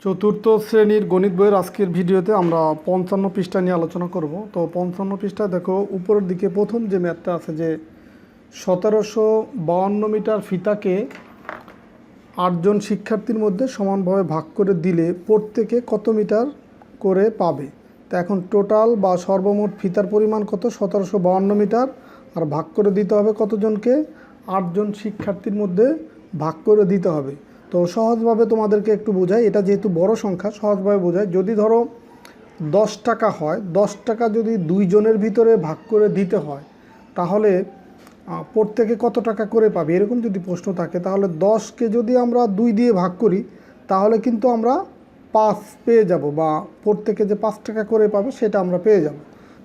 চতুর্থ শ্রেণীর গণিত বইয়ের আজকের ভিডিওতে আমরা 55 পৃষ্ঠা নিয়ে আলোচনা করব। তো 55 পৃষ্ঠা দেখো, উপরের দিকে প্রথম যে ম্যাথটা আছে যে 1752 মিটার ফিতাকে 8জন শিক্ষার্থীর মধ্যে সমানভাবে ভাগ করে দিলে প্রত্যেকে কত মিটার করে পাবে। তো এখন টোটাল বা সর্বমোট ফিতার পরিমাণ কত? 1752 মিটার। আর ভাগ করে দিতে হবে কতজনকে? 8জন শিক্ষার্থীর মধ্যে ভাগ করে দিতে হবে। তো সহজভাবে তোমাদেরকে একটু বোঝাই, এটা যেহেতু বড় সংখ্যা সহজভাবে বোঝাই। যদি ধরো 10 টাকা হয়, 10 টাকা যদি 2 জনের ভিতরে ভাগ করে দিতে হয়, তাহলে প্রত্যেকে কত টাকা করে পাবে, এরকম যদি প্রশ্ন থাকে, তাহলে 10কে যদি আমরা 2 দিয়ে ভাগ করি তাহলে কিন্তু আমরা 5 পেয়ে যাব, বা প্রত্যেকে যে 5 টাকা করে পাবে সেটা আমরা পেয়ে যাব।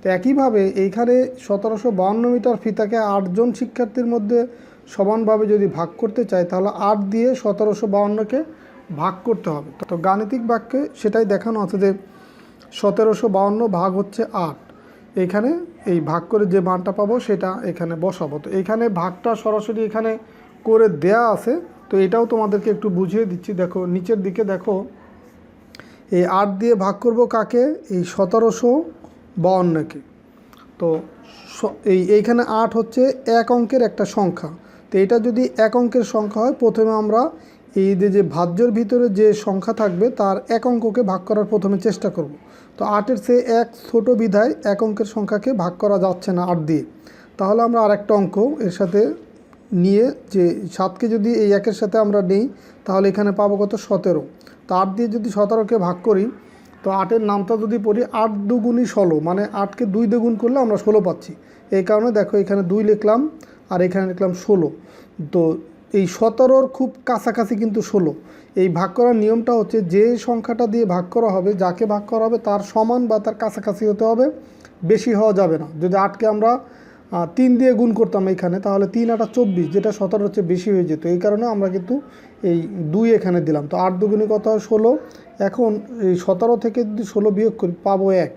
তো একইভাবে এইখানে 1752 মিটার ফিতাকে 8জন শিক্ষার্থীর মধ্যে সমানভাবে যদি ভাগ করতে চাই, তাহলে 8 দিয়ে 1752কে ভাগ করতে হবে। তো গাণিতিক বাক্যে সেটাই দেখানো আছে যে 1752 ভাগ হচ্ছে 8। এখানে এই ভাগ করে যে মানটা পাবো সেটা এখানে বসাবো। তো এইখানে ভাগটা সরাসরি এখানে করে দেয়া আছে, তো এটাও তোমাদেরকে একটু বুঝিয়ে দিচ্ছি। দেখো নিচের দিকে দেখো, এই 8 দিয়ে ভাগ করব কাকে? এই 1752কে। তো এইখানে 8 হচ্ছে এক অঙ্কের একটা সংখ্যা। তো এটা যদি এক অঙ্কের সংখ্যা হয়, প্রথমে আমরা এই যে ভাজ্যর ভিতরে যে সংখ্যা থাকবে তার এক অঙ্ককে ভাগ করার প্রথমে চেষ্টা করব। তো 8-এর চেয়ে এক ছোট বিধায় এক অঙ্কের সংখ্যাকে ভাগ করা যাচ্ছে না 8 দিয়ে। তাহলে আমরা আরেকটা অঙ্ক এর সাথে নিয়ে, যে 7কে যদি এই একের সাথে আমরা নিই তাহলে এখানে পাবো কত? 17। তো 8 দিয়ে যদি 17কে ভাগ করি, তো 8-এর নামটা যদি পড়ি, 8 দুগুণই 16, মানে 8কে 2 দিয়ে গুণ করলে আমরা 16 পাচ্ছি। এই কারণে দেখো এখানে 2 লিখলাম আর এখানে লিখলাম 16। তো এই 17-র খুব কাছাকাছি কিন্তু 16। এই ভাগ করার নিয়মটা হচ্ছে, যে সংখ্যাটা দিয়ে ভাগ করা হবে, যাকে ভাগ করা হবে তার সমান বা তার কাছাকাছি হতে হবে, বেশি হওয়া যাবে না। যদি 8কে আমরা 3 দিয়ে গুণ করতাম এখানে, তাহলে 3 8 24, যেটা 17 হচ্ছে বেশি হয়ে যেত। এই কারণে আমরা কিন্তু এই 2 এখানে দিলাম। তো 8 দুগুণে কত হয়? 16। এখন এই 17 থেকে যদি 16 বিয়োগ করি পাবো 1।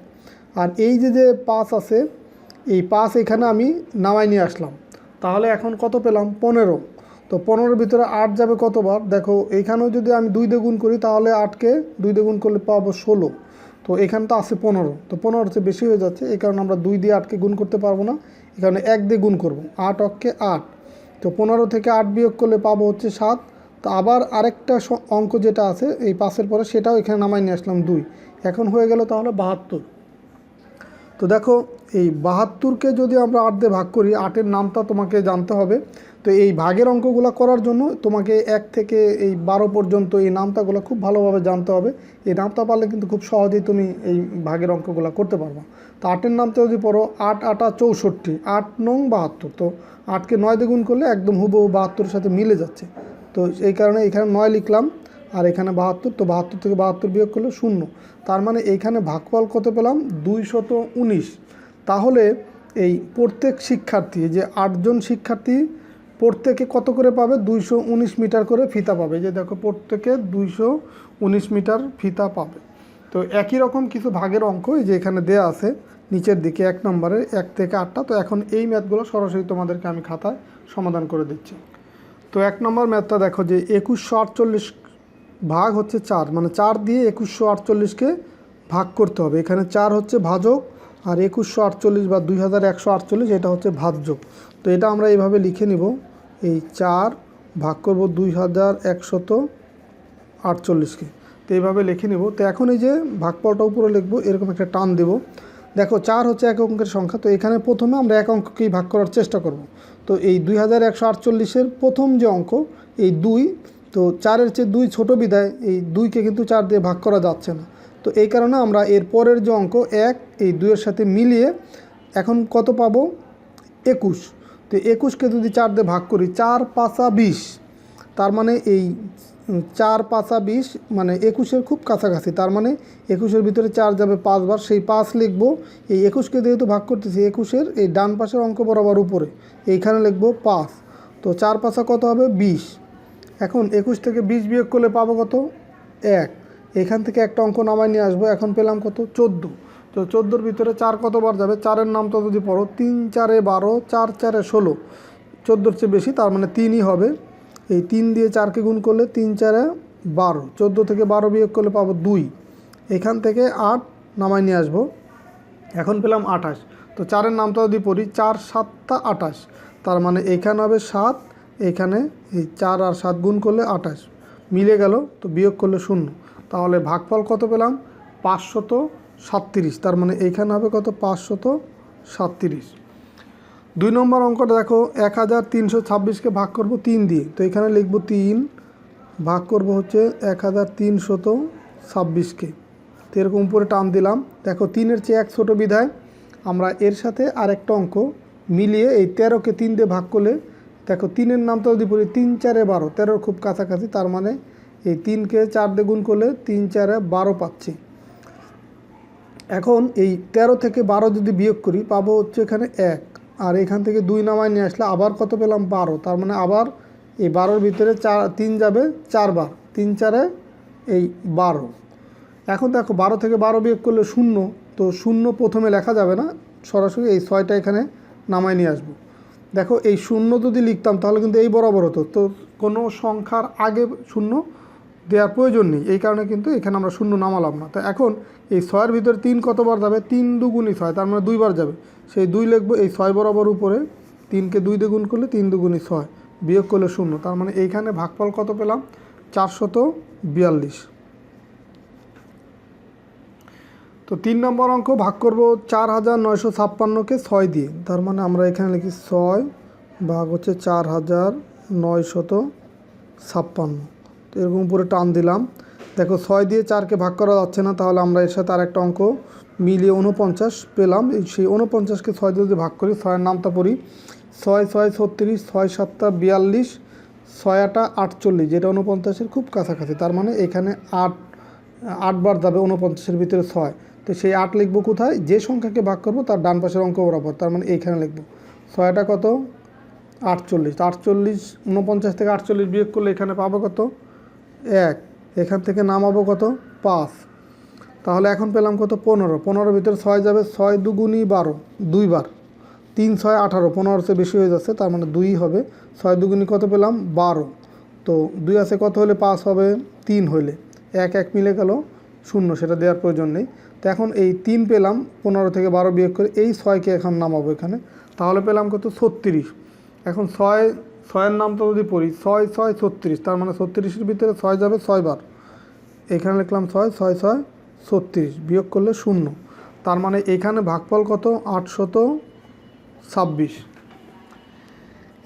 আর এই যে 5 আছে, এই 5 এখানে আমি নামাই নিয়ে আসলাম, তাহলে এখন কত পেলাম? 15। তো 15-এর ভিতরে 8 যাবে কতবার? দেখো এইখানেও যদি আমি 2 দিয়ে গুণ করি, তাহলে 8কে 2 দিয়ে গুণ করলে পাবো 16। তো এখানে তো আছে 15, তো 15 হচ্ছে বেশি হয়ে যাচ্ছে। এই কারণে আমরা 2 দিয়ে 8কে গুণ করতে পারবো না, এই কারণে 1 দিয়ে গুণ করবো। 8 অক্ষে 8। তো 15 থেকে 8 বিয়োগ করলে পাবো হচ্ছে 7। তো আবার আরেকটা অঙ্ক যেটা আছে এই 5-এর পরে, সেটাও এখানে নামাই নিয়ে আসলাম 2। এখন হয়ে গেল তাহলে 72। তো দেখো এই 72কে যদি আমরা 8 দিয়ে ভাগ করি, 8-এর নামটা তোমাকে জানতে হবে। তো এই ভাগের অঙ্কগুলো করার জন্য তোমাকে 1 থেকে এই 12 পর্যন্ত এই নামতাগুলো খুব ভালোভাবে জানতে হবে। এই নামতা পারলে কিন্তু খুব সহজেই তুমি এই ভাগের অঙ্কগুলো করতে পারবা। তো 8-এর নামটা যদি পড়ো, 8 8 64, 8 নং 72। তো 8কে 9 দিয়ে গুণ করলে একদম হুবহু 72-এর সাথে মিলে যাচ্ছে। তো এই কারণে এখানে 9 লিখলাম আর এখানে 72। তো 72 থেকে 72 বিয়োগ করলে 0। তার মানে এইখানে ভাগফল কত পেলাম? 219। তাহলে এই প্রত্যেক শিক্ষার্থী, যে 8জন শিক্ষার্থী, প্রত্যেকে কত করে পাবে? 219 মিটার করে ফিতা পাবে। যে দেখো প্রত্যেকে 219 মিটার ফিতা পাবে। তো একই রকম কিছু ভাগের অঙ্ক এই যে এখানে দেয়া আছে নিচের দিকে 1 নম্বরে 1 থেকে 8টা। তো এখন এই ম্যাথগুলো সরাসরি তোমাদেরকে আমি খাতায় সমাধান করে দিচ্ছি। তো 1 নম্বর ম্যাথটা দেখো, যে 2148 ভাগ হচ্ছে 4, মানে 4 দিয়ে 2148কে ভাগ করতে হবে। এখানে 4 হচ্ছে ভাজক আর 2148 বা 2148 এটা হচ্ছে ভাজ্যক। তো এটা আমরা এইভাবে লিখে নিব, এই 4 ভাগ করব 2148কে। তো এইভাবে লিখে নিব। তো এখন এই যে ভাগফলটা উপরে লিখবো, এরকম একটা টান দেব। দেখো 4 হচ্ছে এক অঙ্কের সংখ্যা, তো এখানে প্রথমে আমরা এক অঙ্ককেই ভাগ করার চেষ্টা করব। তো এই 2148-এর প্রথম যে অঙ্ক এই 2, তো 4-এর চেয়ে 2 ছোটো বিধায় এই 2কে কিন্তু 4 দিয়ে ভাগ করা যাচ্ছে না। তো এই কারণে আমরা এর পরের যে অঙ্ক 1, এই 2-এর সাথে মিলিয়ে এখন কত পাবো? 21। তো 21কে যদি 4 দিয়ে ভাগ করি, 4 5 20, তার মানে এই 4 5 20 মানে 21-এর খুব কাছাকাছি। তার মানে 21-এর ভিতরে 4 যাবে 5 বার, সেই 5 লিখবো। এই 21কে যেহেতু ভাগ করতেছি, 21-এর এই ডান পাশের অঙ্ক বরাবর উপরে এইখানে লিখবো 5। তো 4 5 কত হবে? 20। এখন 21 থেকে 20 বিয়োগ করলে পাবো কত? 1। এখান থেকে একটা অঙ্ক নামায় নিয়ে আসবো। এখন পেলাম কত? 14। তো 14-এর ভিতরে 4 কতবার যাবে? 4-এর নামটা যদি পড়ো, 3 4 12, 4 4 16, 14-এর চেয়ে বেশি, তার মানে 3ই হবে। এই 3 দিয়ে 4কে গুণ করলে 3 4 12, 14 থেকে 12 বিয়োগ করলে পাবো 2, এখান থেকে 8 নামাই নিয়ে আসবো, এখন পেলাম 28। তো 4-এর নামটা যদি পড়ি 4 7 28, তার মানে এখানে হবে 7, এখানে এই 4 আর 7 গুণ করলে 28 মিলে গেল, তো বিয়োগ করলে 0। তাহলে ভাগফল কত পেলাম? 537, তার মানে এইখানে হবে কত? 537। 2 নম্বর অঙ্কটা দেখো, 1326কে ভাগ করব 3 দিয়ে, তো এখানে লিখব 3 ভাগ করব হচ্ছে 1326কে, তো এরকম উপরে টান দিলাম। দেখো 3-এর চেয়ে 1 ছোটো বিধায় আমরা এর সাথে আরেকটা অঙ্ক মিলিয়ে এই 13কে 3 দিয়ে ভাগ করলে, দেখো 3-এর নামটা যদি পড়ি 3 4 12, 13 খুব কাছাকাছি, তার মানে এই 3কে 4 দিয়ে গুণ করলে 3 4 12 পাচ্ছি। এখন এই 13 থেকে 12 যদি বিয়োগ করি পাবো হচ্ছে এখানে 1, আর এখান থেকে 2 নামায় নিয়ে আসলে আবার কত পেলাম? 12, তার মানে আবার এই 12-র ভিতরে 3 যাবে 4 বার, 3 4 এই 12। এখন দেখো 12 থেকে 12 বিয়োগ করলে 0, তো 0 প্রথমে লেখা যাবে না, সরাসরি এই 6টা এখানে নামায় নিয়ে আসবো। দেখো এই 0 যদি লিখতাম তাহলে কিন্তু এই বরাবর হতো, তো কোনো সংখ্যার আগে 0 দেওয়ার প্রয়োজন নেই, এই কারণে কিন্তু এখানে আমরা 0 নামালাম না। তো এখন এই 6-এর ভিতরে 3 কতবার যাবে? 3 2 6, তার মানে 2 বার যাবে, সেই 2 লিখবো এই 6 বরাবর উপরে, 3কে 2 দিয়ে গুণ করলে 3 2 6, বিয়োগ করলে 0, তার মানে এইখানে ভাগফল কত পেলাম? 442। তো 3 নম্বর অঙ্ক, ভাগ করব 4956কে 6 দিয়ে, তার মানে আমরা এখানে লিখি 6 ভাগ হচ্ছে 4956, তো এরকম উপরে টান দিলাম। দেখো 6 দিয়ে 4কে ভাগ করা যাচ্ছে না, তাহলে আমরা এর সাথে আরেকটা অঙ্ক মিলিয়ে 49 পেলাম। সেই 49কে 6 দিয়ে যদি ভাগ করি, 6-এর নামটা পড়ি 6 6 36, 6 7 42, 6 8 48, যেটা 49-এর খুব কাছাকাছি, তার মানে এখানে 8 বার যাবে 49-এর ভিতরে 6, তো সেই 8 লিখবো কোথায়? যে সংখ্যাকে ভাগ করব তার ডান পাশের অঙ্ক বরাবর, তার মানে এইখানে লিখবো 6টা কত? 48, 48 49 থেকে 48 বিয়োগ করলে এখানে পাবো কত? 1, এখান থেকে নামাবো কত? 5, তাহলে এখন পেলাম কত? 15, 15-এর ভিতরে 6 যাবে, 6 2 12, 2 বার, 3 6 18, 15-এর চেয়ে বেশি হয়ে যাচ্ছে, তার মানে 2 হবে, 6 2 কত পেলাম? 12, তো 2 আছে কত হলে 5 হবে? 3 হলে, 1 1 মিলে গেল 0, সেটা দেওয়ার প্রয়োজন নেই। তো এখন এই 3 পেলাম, 15 থেকে 12 বিয়োগ করে এই 6কে এখন নামাবো এখানে, তাহলে পেলাম কত? 36। এখন 6-এর নামটা যদি পড়ি 6 6 36, তার মানে 36-এর ভিতরে 6 যাবে 6 বার, এখানে লিখলাম 6 6 6 36, বিয়োগ করলে 0, তার মানে এখানে ভাগফল কত? 826।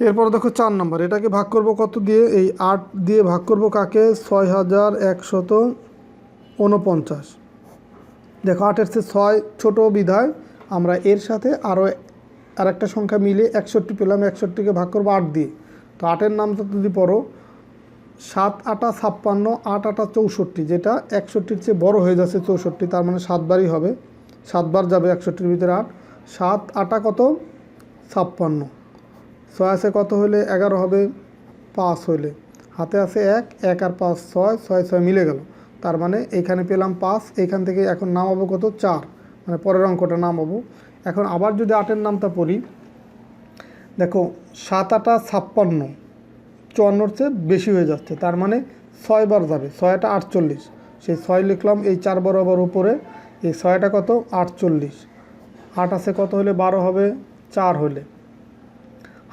এরপর দেখো 4 নম্বর, এটাকে ভাগ করব কত দিয়ে? এই 8 দিয়ে ভাগ করব কাকে? 6149। দেখো 8-এর চেয়ে 6 ছোটো বিধায় আমরা এর সাথে আরেকটা সংখ্যা মিলে 61 পেলাম, 61কে ভাগ করবো 8 দিয়ে, তো 8-এর নামটা যদি পড়ো 7 8 56, 8 8 64, যেটা 61-র চেয়ে বড় হয়ে যাচ্ছে 64, তার মানে 7 বারই হবে, 7 বার যাবে 61-র ভিতরে 8, 7 8 কত? 56, 6 আছে কত হলে 11 হবে? 5 হলে, হাতে আছে 1 1 আর 5 6 6 6 মিলে গেল, তার মানে এখানে পেলাম 5, এখান থেকে এখন নামাবো কত? 4, মানে পরের অঙ্কটা নামাবো। এখন আবার যদি 8-এর নামটা পড়ি, দেখো 7 8 56, 54-এর চেয়ে বেশি হয়ে যাচ্ছে, তার মানে 6 বার যাবে, 6 8 48, সেই 6 লিখলাম এই 4 বরাবর উপরে, এই 6টা কত? 48, 8 আছে কত হলে 12 হবে? 4 হলে,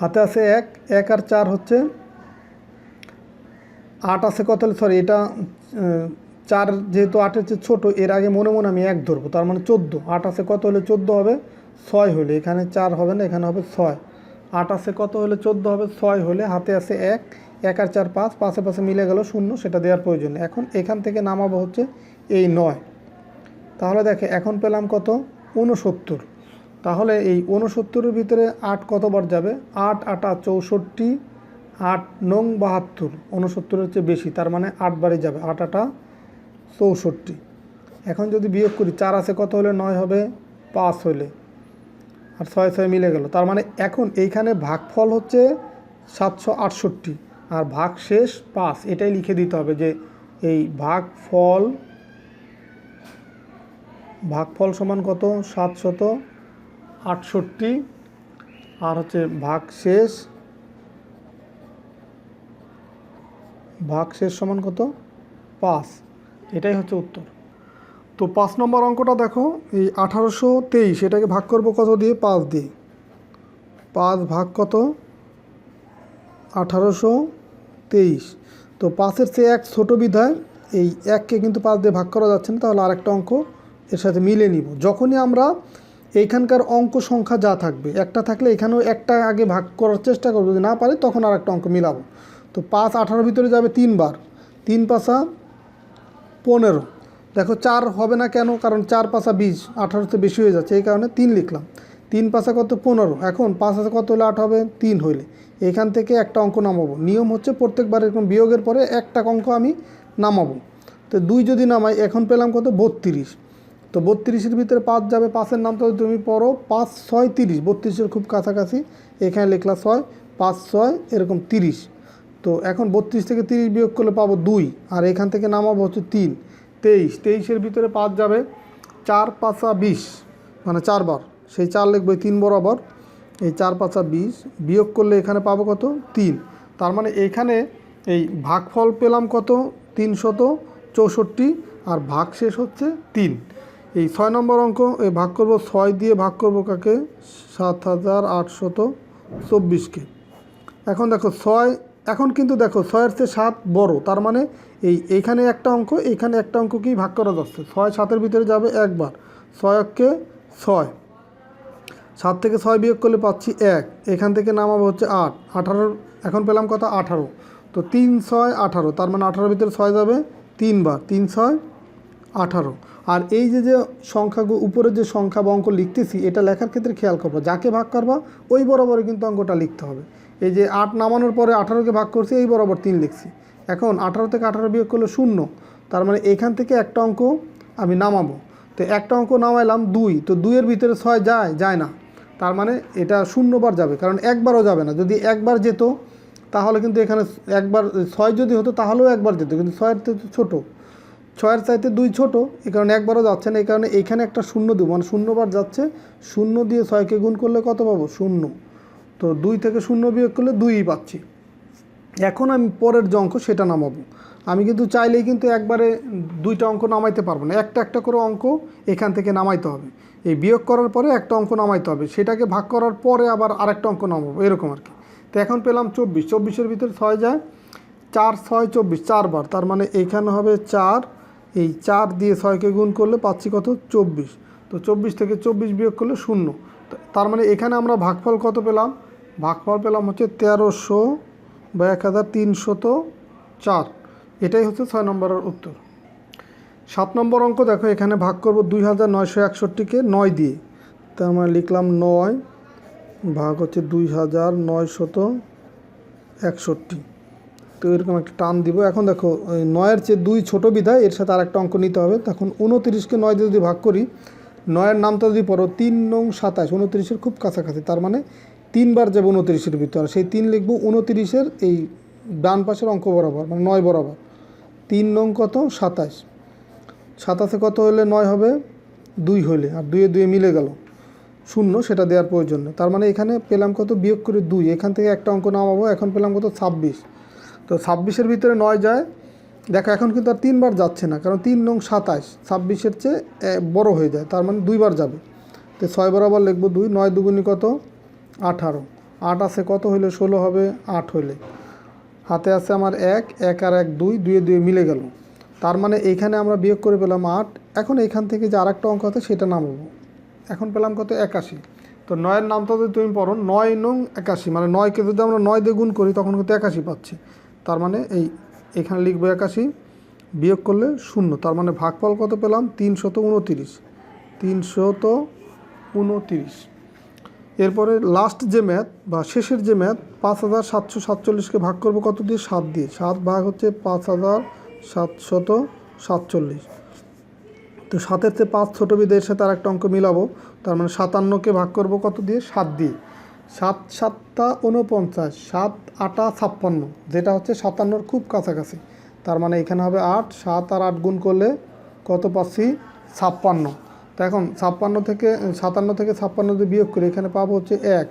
হাতে আছে 1 1 আর 4 হচ্ছে 8 আছে কত হলে, সরি এটা 4 যেহেতু 8-এর চেয়ে ছোটো, এর আগে মনে মনে আমি 1 ধরবো, তার মানে 14, 8 আছে কত হলে 14 হবে? 6 হলে, এখানে 4 হবে না, এখানে হবে 6, 8 আছে কত হলে 14 হবে? 6 হলে, হাতে আছে 1 1 আর 4 5, পাশে পাশে মিলে গেল 0, সেটা দেওয়ার প্রয়োজন নেই। এখন এখান থেকে নামাবো হচ্ছে এই 9, তাহলে দেখে এখন পেলাম কত? 69, তাহলে এই 69-এর ভিতরে 8 কতবার যাবে? 8 8 64, 8 9 72, 69-এর চেয়ে বেশি, তার মানে 8 বারই যাবে, 8 8 64। এখন যদি বিয়োগ করি 4 আছে কত হলে 9 হবে? 5 হলে, আর 6 6 মিলে গেল, তার মানে এখন এইখানে ভাগফল হচ্ছে 768 আর ভাগ শেষ 5, এটাই লিখে দিতে হবে যে এই ভাগফল সমান কত? 768, আর হচ্ছে ভাগ শেষ সমান কত? 5, এটাই হচ্ছে উত্তর। তো 5 নম্বর অঙ্কটা দেখো, এই 1823 এটাকে ভাগ করব কত দিয়ে? 5 দিয়ে। 5 ভাগ কত? 1823। তো 5-এর চেয়ে 1 ছোটো বিধায় এই 1কে কিন্তু 5 দিয়ে ভাগ করা যাচ্ছে না, তাহলে আরেকটা অঙ্ক এর সাথে মিলে নিব। যখনই আমরা এইখানকার অঙ্ক সংখ্যা যা থাকবে, একটা থাকলে এখানেও একটা আগে ভাগ করার চেষ্টা করবো, যদি না পারি তখন আরেকটা অঙ্ক মিলাবো। তো 5 18 ভিতরে যাবে 3 বার, 3 পাঁচা 15। দেখো 4 হবে না কেন? কারণ 4 পাঁচা 20, 18তে বেশি হয়ে যাচ্ছে, এই কারণে 3 লিখলাম। 3 পাঁচা কত? 15। এখন 5 হাতে কত হলে 8 হবে? 3 হইলে এখান থেকে একটা অঙ্ক নামাবো। নিয়ম হচ্ছে প্রত্যেকবার এরকম বিয়োগের পরে একটা অঙ্ক আমি নামাবো। তো 2 যদি নামাই, এখন পেলাম কত? 32। তো 32-এর ভিতরে 5 যাবে, 5-এর নাম তো তুমি পড়ো, 5 6 30, 32-এর খুব কাছাকাছি, এখানে লিখলা 6, 5 6 এরকম 30। তো এখন 32 থেকে 30 বিয়োগ করলে পাবো 2, আর এখান থেকে নামাবো হচ্ছে 3, 23। 23-এর ভিতরে 5 যাবে, 4 পাঁচা 20, মানে 4 বার, সেই 4 লিখবো 3 বরাবর। এই 4 পাঁচা 20 বিয়োগ করলে এখানে পাবো কত? 3। তার মানে এখানে এই ভাগফল পেলাম কত? 364, আর ভাগ শেষ হচ্ছে 3। এই 6 নম্বর অঙ্ক, এই ভাগ করব 6 দিয়ে, ভাগ করব কাকে? 7824-কে। এখন দেখো 6, এখন কিন্তু দেখো 6-এর চেয়ে 7 বড়, তার মানে এইখানে একটা অঙ্ক, এইখানে একটা অঙ্ককেই ভাগ করা যাচ্ছে। 6 7-এর ভিতরে যাবে একবার, 6 6, 7 থেকে 6 বিয়োগ করলে পাচ্ছি 1, এখান থেকে নামাবো হচ্ছে 8, 18, এখন পেলাম কত? 18। তো 3 6 18, তার মানে 18-এর ভিতরে 6 যাবে 3 বার, 3 6 18। আর এই যে সংখ্যাগুলো উপরে যে সংখ্যা বা অঙ্ক লিখতেছি, এটা লেখার ক্ষেত্রে খেয়াল করবো, যাকে ভাগ করবা ওই বরাবরই কিন্তু অঙ্কটা লিখতে হবে। এই যে 8 নামানোর পরে 18-কে ভাগ করছি, এই বরাবর 3 লিখছি। এখন 18 থেকে 18 বিয়োগ করলে 0, তার মানে এখান থেকে একটা অঙ্ক আমি নামাবো। তো একটা অঙ্ক নামাইলাম 2, তো 2-এর ভিতরে 6 যায় না, তার মানে এটা 0 বার যাবে, কারণ একবারও যাবে না। যদি একবার যেত তাহলে কিন্তু এখানে একবার 6 যদি হতো তাহলেও একবার যেত, কিন্তু 6-এর থেকে ছোটো, 6-এর চাইতে 2 ছোটো, এই কারণে একবারও যাচ্ছে না। এই কারণে এইখানে একটা 0 দেবো, মানে 0 বার যাচ্ছে। 0 দিয়ে 6-কে গুণ করলে কত পাবো? 0। তো 2 থেকে 0 বিয়োগ করলে 2ই পাচ্ছি। এখন আমি পরের যে অঙ্ক সেটা নামাবো। আমি কিন্তু চাইলেই কিন্তু একবারে 2টা অঙ্ক নামাইতে পারবো না, একটা একটা করে অঙ্ক এখান থেকে নামাইতে হবে। এই বিয়োগ করার পরে একটা অঙ্ক নামাইতে হবে, সেটাকে ভাগ করার পরে আবার আরেকটা অঙ্ক নামাবো, এরকম আর কি। তো এখন পেলাম 24, 24-এর ভিতরে 6 যায়, 4 6 24, 4 বার, তার মানে এইখানে হবে 4, এই 4 দিয়ে 6-কে গুণ করলে পাচ্ছি কত? 24। তো 24 থেকে 24 বিয়োগ করলে 0, তার মানে এখানে আমরা ভাগফল কত পেলাম? ভাগফল পেলাম হচ্ছে 1300 বা 1304। এটাই হচ্ছে 6 নম্বরের উত্তর। 7 নম্বর অঙ্ক দেখো, এখানে ভাগ করব 2961-কে 9 দিয়ে, তার মানে লিখলাম 9 ভাগ হচ্ছে 2961। তো এরকম একটা টান দিব। এখন দেখো 9-এর চেয়ে 2 ছোটো বিধায় এর সাথে আরেকটা অঙ্ক নিতে হবে। তখন 29-কে 9 দিয়ে যদি ভাগ করি, 9-এর নামটা যদি পড়ো 3 9 27, 29-এর খুব কাছাকাছি, তার মানে 3 বার যাবে 29-এর ভিতরে, আর সেই 3 লিখবো 29-এর এই ডান পাশের অঙ্ক বরাবর, মানে 9 বরাবর। 3 9 কত? 27, 27-এ কত হলে 9 হবে? 2 হইলে, আর 2 2 মিলে গেল 0, সেটা দেওয়ার প্রয়োজন নেই। তার মানে এখানে পেলাম কত? বিয়োগ করে 2, এখান থেকে একটা অঙ্ক নামাবো। এখন পেলাম কত? 26। তো 26-এর ভিতরে 9 যায়, দেখো এখন কিন্তু আর 3 বার যাচ্ছে না, কারণ 3 9 27 26-এর চেয়ে বড় হয়ে যায়, তার মানে 2 বার যাবে। তো 6 বরাবর লিখবো 2, 9 দুগুণি কত? 18, 8 আছে কত হইলে 16 হবে? 8 হইলে, হাতে আছে আমার 1 1 আর 1 2, 2 2 মিলে গেল, তার মানে এইখানে আমরা বিয়োগ করে পেলাম 8। এখন এইখান থেকে যে আরেকটা অঙ্ক আছে সেটা নামাবো। এখন পেলাম কত? 81। তো 9-এর নামটা যদি তুমি পড়ো 9 9 81, মানে 9-কে যদি আমরা 9 দিয়ে গুণ করি তখন কিন্তু 81 পাচ্ছি, তার মানে এইখানে লিখবো 81, বিয়োগ করলে 0, তার মানে ভাগফল কত পেলাম? 329, 329। এরপরে লাস্ট যে ম্যাথ বা শেষের যে ম্যাথ, 5747-কে ভাগ করব কত দিয়ে? 7 দিয়ে। 7 ভাগ হচ্ছে 5747। তো 7-এর চেয়ে 5 ছোটো বিধায় এর সাথে আরেকটা অঙ্ক মিলাবো, তার মানে 57-কে ভাগ করব কত দিয়ে? 7 দিয়ে। 7 7 49, 7 8 56, যেটা হচ্ছে 57-র খুব কাছাকাছি, তার মানে এখানে হবে 8, 7 আর 8 গুণ করলে কত পাচ্ছি? 56। তো এখন 57 থেকে 57 যদি বিয়োগ করি, এখানে পাবো হচ্ছে 1,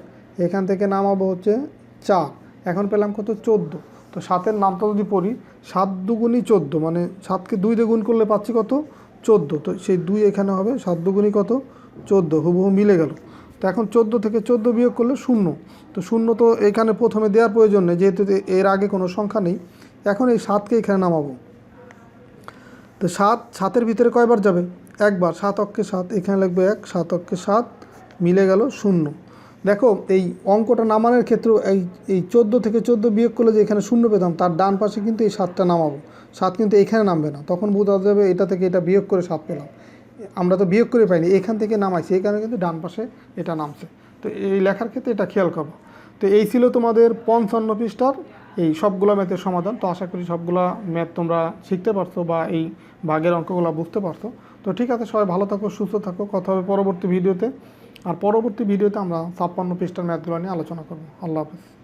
এখান থেকে নামাবো হচ্ছে 4, এখন পেলাম কত? 14। তো তো 7-এর নামটা যদি পড়ি, 7 দুগুণই 14, মানে 7কে 2 দিয়ে গুণ করলে পাচ্ছি কত 14, তো সেই 2 এখানে হবে, 7 দুগুণই কত 14, হুবহু মিলে গেল। তো এখন 14 থেকে 14 বিয়োগ করলে 0, তো 0 তো এখানে প্রথমে দেওয়ার প্রয়োজন নেই, যেহেতু এর আগে কোনো সংখ্যা নেই। এখন এই 7কে এখানে নামাবো। তো 7-7-এর ভিতরে কয়বার যাবে, একবার, 7 অক্ষে 7, এখানে লিখবো 1, 7 অক্ষে 7, মিলে গেল 0। দেখো এই অঙ্কটা নামানোর ক্ষেত্রে এই 14 থেকে 14 বিয়োগ করলে যে এখানে 0 পেতাম, তার ডান পাশে কিন্তু এই 7টা নামাবো। 7 কিন্তু এখানে নামবে না, তখন বোঝা যাবে এটা থেকে এটা বিয়োগ করে 7 পেলাম। আমরা তো বিয়োগ করে পাইনি, এখান থেকে নামাইছি, এই কারণে কিন্তু ডান পাশে এটা নামছে। তো এই লেখার ক্ষেত্রে এটা খেয়াল করবো। তো এই ছিল তোমাদের 55 পৃষ্ঠার এই সবগুলো ম্যাথের সমাধান। তো আশা করি সবগুলা ম্যাথ তোমরা শিখতে পারছো বা এই ভাগের অঙ্কগুলো বুঝতে পারছো। তো ঠিক আছে, সবাই ভালো থাকো, সুস্থ থাকো, কথা হবে পরবর্তী ভিডিওতে। আর পরবর্তী ভিডিওতে আমরা 56 পৃষ্ঠার ম্যাথগুলো নিয়ে আলোচনা করবো। আল্লাহ হাফেজ।